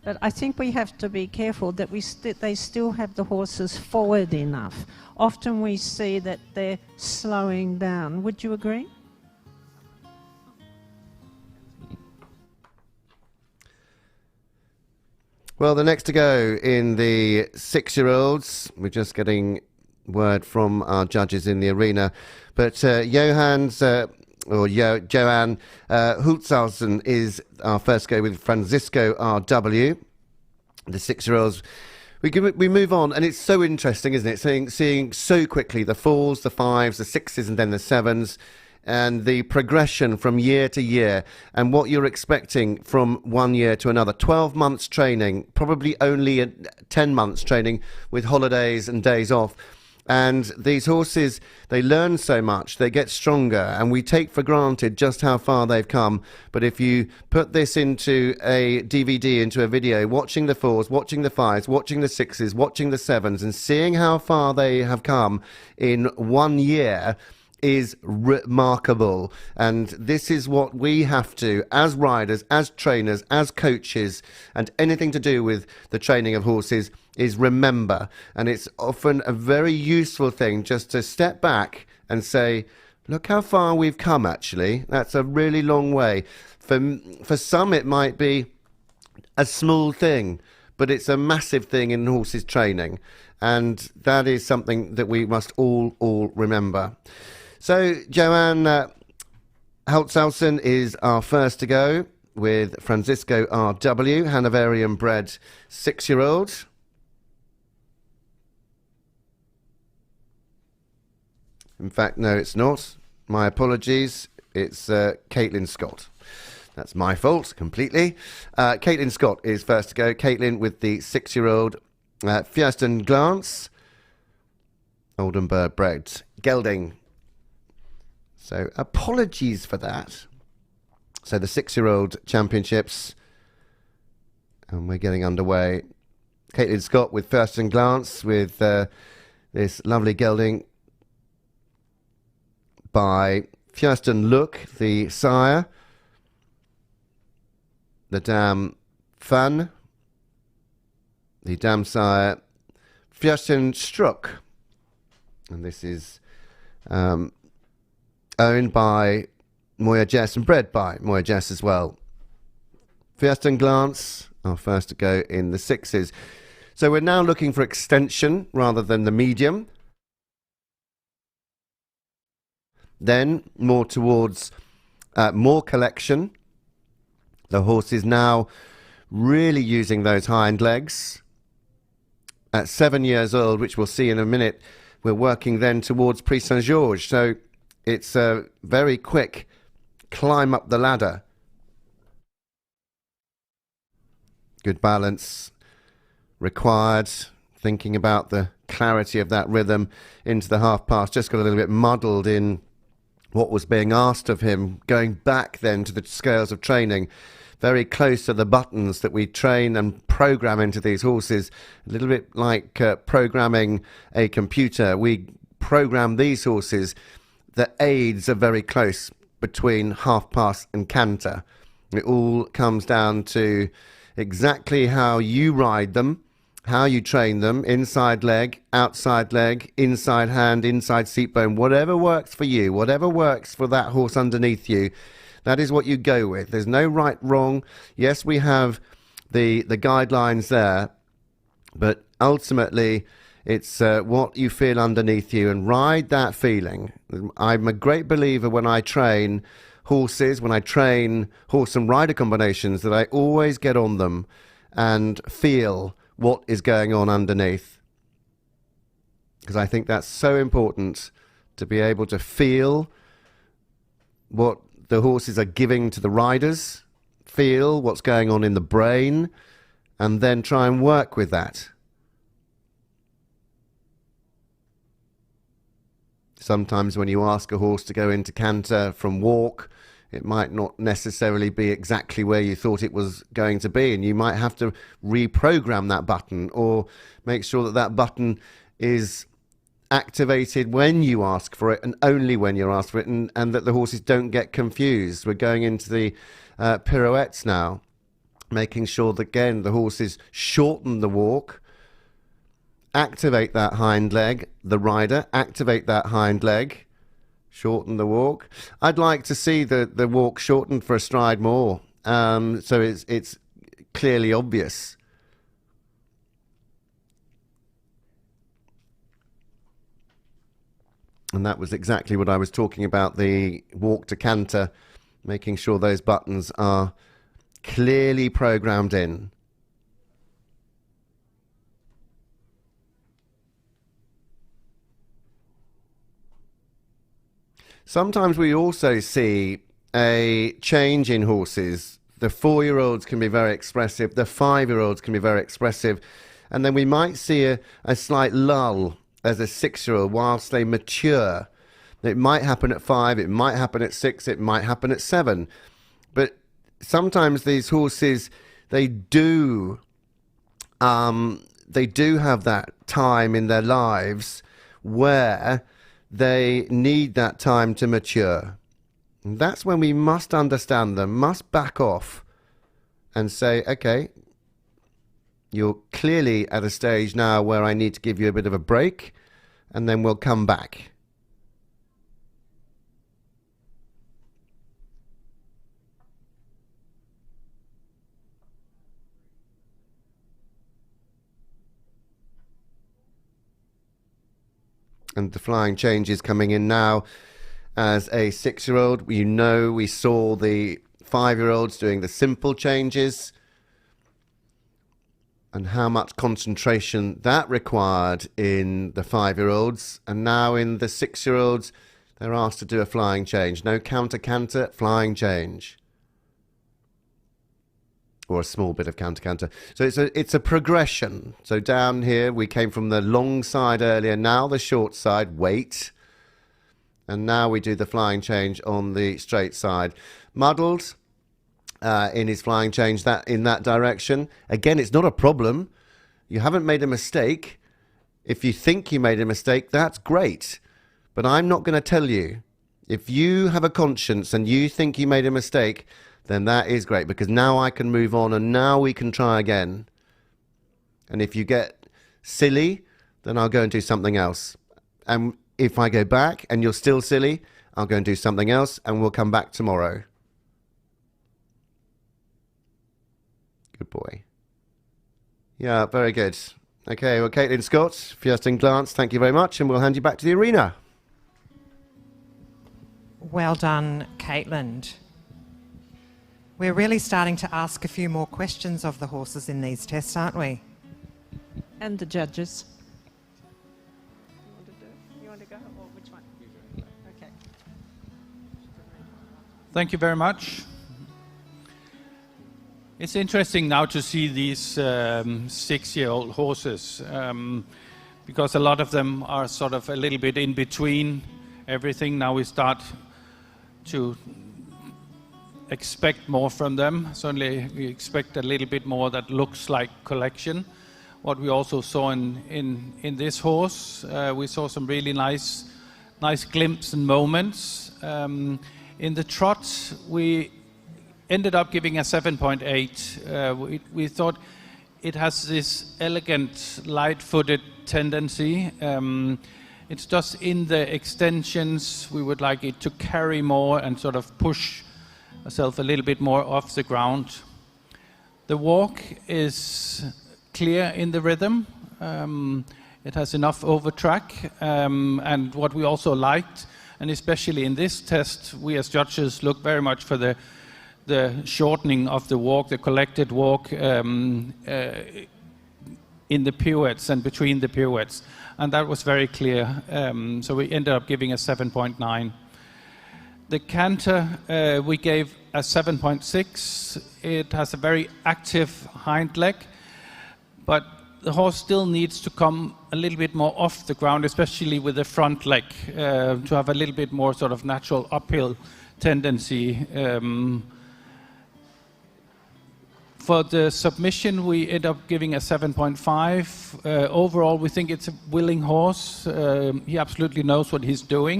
But I think we have to be careful that they still have the horses forward enough. Often we see that they're slowing down. Would you agree? Well, the next to go in the 6-year-olds, we're just getting word from our judges in the arena, but Johann Hultzhausen is our first go with Francisco RW. The 6-year-olds, we move on, and it's so interesting, isn't it? Seeing so quickly the 4s, the 5s, the 6s, and then the 7s, and the progression from year to year, and what you're expecting from one year to another. 12 months training, probably only 10 months training with holidays and days off. And these horses, they learn so much, they get stronger, and we take for granted just how far they've come. But if you put this into a DVD, into a video, watching the 4s, watching the 5s, watching the 6s, watching the 7s, and seeing how far they have come in 1 year is remarkable. And this is what we have to, as riders, as trainers, as coaches, and anything to do with the training of horses, is remember. And it's often a very useful thing just to step back and say, look how far we've come, actually. That's a really long way. For some it might be a small thing, but it's a massive thing in horses training, and that is something that we must all remember. So Johann Hultzhausen is our first to go with Francisco RW, Hanoverian bred 6-year-old. In fact, no, it's not. My apologies. It's Caitlin Scott. That's my fault completely. Caitlin Scott is first to go. Caitlin with the 6-year-old Furstenglanz, Oldenburg bred gelding. So apologies for that. So the 6-year-old championships, and we're getting underway. Caitlin Scott with Furstenglanz with this lovely gelding by Fürstenlook, the sire. The dam Fun, the dam sire Fürstenstruck, and this is owned by Moya Jess and bred by Moya Jess as well. Furstenglanz, our first to go in the 6s. So we're now looking for extension rather than the medium. Then more towards more collection. The horse is now really using those hind legs. At 7 years old, which we'll see in a minute, we're working then towards Prix Saint-Georges. So it's a very quick climb up the ladder. Good balance required. Thinking about the clarity of that rhythm into the half pass. Just got a little bit muddled in what was being asked of him. Going back then to the scales of training. Very close to the buttons that we train and program into these horses. A little bit like programming a computer. We program these horses. The aids are very close between half pass and canter. It all comes down to exactly how you ride them, how you train them, inside leg, inside hand, inside seat bone, whatever works for you, whatever works for that horse underneath you. That is what you go with. There's no right, wrong. Yes, we have the guidelines there, but ultimately it's what you feel underneath you, and ride that feeling. I'm a great believer when I train horses, when I train horse and rider combinations, that I always get on them and feel what is going on underneath. Because I think that's so important, to be able to feel what the horses are giving to the riders, feel what's going on in the brain, and then try and work with that. Sometimes when you ask a horse to go into canter from walk, it might not necessarily be exactly where you thought it was going to be, and you might have to reprogram that button, or make sure that that button is activated when you ask for it and only when you're asked for it, and that the horses don't get confused. We're going into the pirouettes now. making sure that, again, the horses shorten the walk, activate that hind leg, the rider, activate that hind leg, shorten the walk. I'd like to see the walk shortened for a stride more, so it's clearly obvious. And that was exactly what I was talking about, the walk to canter, making sure those buttons are clearly programmed in. Sometimes we also see a change in horses. The 4-year-olds can be very expressive, the 5-year-olds can be very expressive, and then we might see a slight lull as a 6-year-old whilst they mature. It might happen at 5, it might happen at 6, it might happen at 7. But sometimes these horses, they do have that time in their lives where they need that time to mature. And that's when we must understand them, must back off and say, okay, you're clearly at a stage now where I need to give you a bit of a break, and then we'll come back. And the flying change is coming in now. As a 6-year-old, you know, we saw the 5-year-olds doing the simple changes and how much concentration that required in the 5-year-olds. And now in the 6-year-olds, they're asked to do a flying change. No counter-canter, flying change. Or a small bit of counter-canter. So it's a progression. So down here, we came from the long side earlier, now the short side, wait. And now we do the flying change on the straight side. Muddled in his flying change in that direction. Again, it's not a problem. You haven't made a mistake. If you think you made a mistake, that's great. But I'm not going to tell you. If you have a conscience and you think you made a mistake, then that is great, because now I can move on and now we can try again. And if you get silly, then I'll go and do something else. And if I go back and you're still silly, I'll go and do something else and we'll come back tomorrow. Good boy. Yeah, very good. Okay, well, Caitlin Scott, Furstenglanz, thank you very much, and we'll hand you back to the arena. Well done, Caitlin. We're really starting to ask a few more questions of the horses in these tests, aren't we? And the judges. You want to go, or which one? Okay. Thank you very much. It's interesting now to see these 6-year-old horses, because a lot of them are sort of a little bit in between everything. Now we start to expect more from them. Certainly we expect a little bit more that looks like collection. What we also saw in this horse, we saw some really nice glimpses and moments. In the trot, we ended up giving a 7.8. We thought it has this elegant, light-footed tendency. It's just in the extensions, we would like it to carry more and sort of push herself a little bit more off the ground. The walk is clear in the rhythm. It has enough overtrack, and what we also liked, and especially in this test, we as judges look very much for the shortening of the walk, the collected walk in the pirouettes and between the pirouettes, and that was very clear. So we ended up giving a 7.9. The canter, we gave a 7.6. It has a very active hind leg, but the horse still needs to come a little bit more off the ground, especially with the front leg, to have a little bit more sort of natural uphill tendency. For the submission, we end up giving a 7.5. Overall, we think it's a willing horse. He absolutely knows what he's doing.